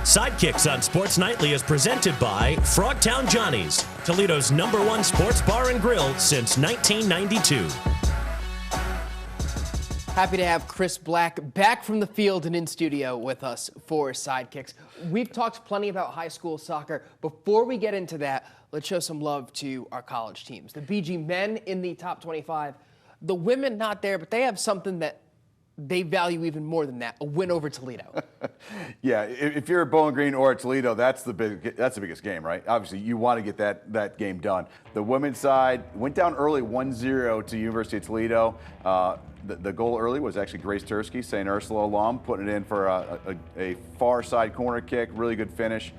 Sidekicks on Sports Nightly is presented by Frogtown Johnny's, Toledo's #1 sports bar and grill since 1992. Happy to have Chris Black back from the field and in studio with us for Sidekicks. We've talked plenty about high school soccer. Before we get into that, let's show some love to our college teams. The BG men in the top 25, the women not there, but they have something that they value even more than that, a win over Toledo. Yeah, if you're at Bowling Green or at Toledo, that's the biggest game, right? Obviously, you want to get that game done. The women's side went down early 1-0 to University of Toledo. The goal early was actually Grace Tursky, St. Ursula alum, putting it in for a far side corner kick. Really good finish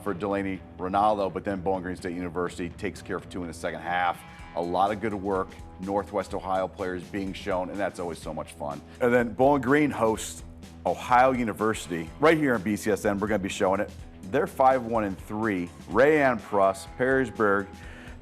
for Delaney Ronaldo, but then Bowling Green State University takes care of 2 in the second half. A lot of good work, Northwest Ohio players being shown, and that's always so much fun. And then Bowling Green hosts Ohio University right here in BCSN. We're going to be showing it. They're 5-1-3. Rayanne Pruss, Perrysburg,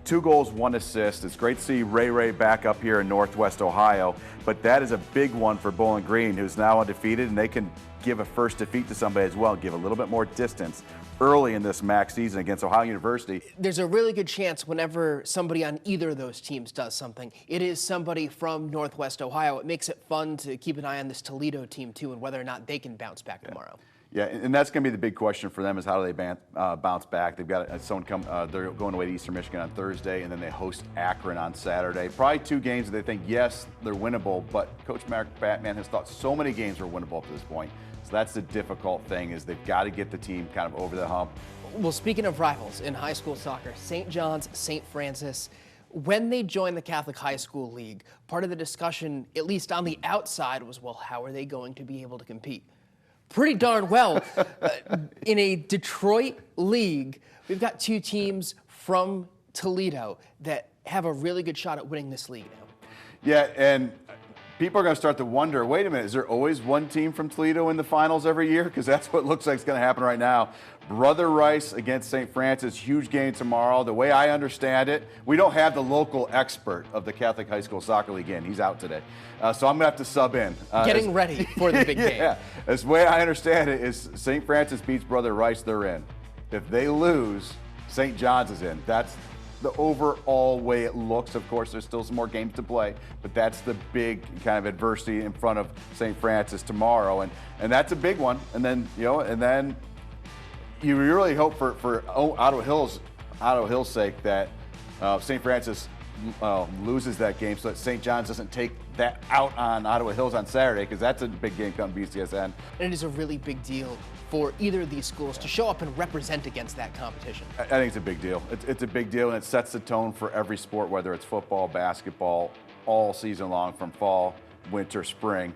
2 goals, 1 assist. It's great to see Ray back up here in Northwest Ohio, but that is a big one for Bowling Green, who's now undefeated, and they can give a first defeat to somebody as well, give a little bit more distance early in this MAC season against Ohio University. There's a really good chance whenever somebody on either of those teams does something, it is somebody from Northwest Ohio. It makes it fun to keep an eye on this Toledo team too and whether or not they can bounce back tomorrow. Yeah, and that's going to be the big question for them is how do they bounce back. They've got someone come, they're going away to Eastern Michigan on Thursday, and then they host Akron on Saturday. Probably 2 games that they think, yes, they're winnable, but Coach Mark Batman has thought so many games were winnable up to this point. So that's the difficult thing is they've got to get the team kind of over the hump. Well, speaking of rivals in high school soccer, St. John's, St. Francis, when they joined the Catholic High School League, part of the discussion, at least on the outside, was, well, how are they going to be able to compete? Pretty darn well. In a Detroit league, we've got 2 teams from Toledo that have a really good shot at winning this league now. Yeah, and people are going to start to wonder, wait a minute, is there always one team from Toledo in the finals every year? Because that's what looks like is going to happen right now. Brother Rice against St. Francis, huge game tomorrow. The way I understand it, we don't have the local expert of the Catholic High School Soccer League in. He's out today. So I'm going to have to sub in. Getting ready for the big game. Yeah, as the way I understand it is St. Francis beats Brother Rice, they're in. If they lose, St. John's is in. That's the overall way it looks. Of course, there's still some more games to play, but that's the big kind of adversity in front of St. Francis tomorrow, and that's a big one. And then you really hope for Ottawa Hill's sake that St. Francis loses that game so that St. John's doesn't take that out on Ottawa Hills on Saturday, because that's a big game coming BCSN. And it is a really big deal for either of these schools to show up and represent against that competition. I think it's a big deal. It's a big deal, and it sets the tone for every sport, whether it's football, basketball, all season long from fall, winter, spring.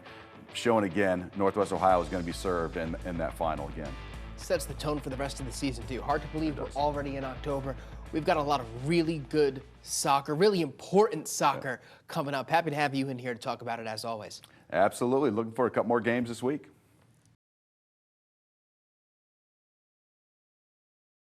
Showing again, Northwest Ohio is going to be served in that final again. Sets the tone for the rest of the season too. Hard to believe we're already in October. We've got a lot of really good soccer, really important soccer coming up. Happy to have you in here to talk about it as always. Absolutely. Looking for a couple more games this week.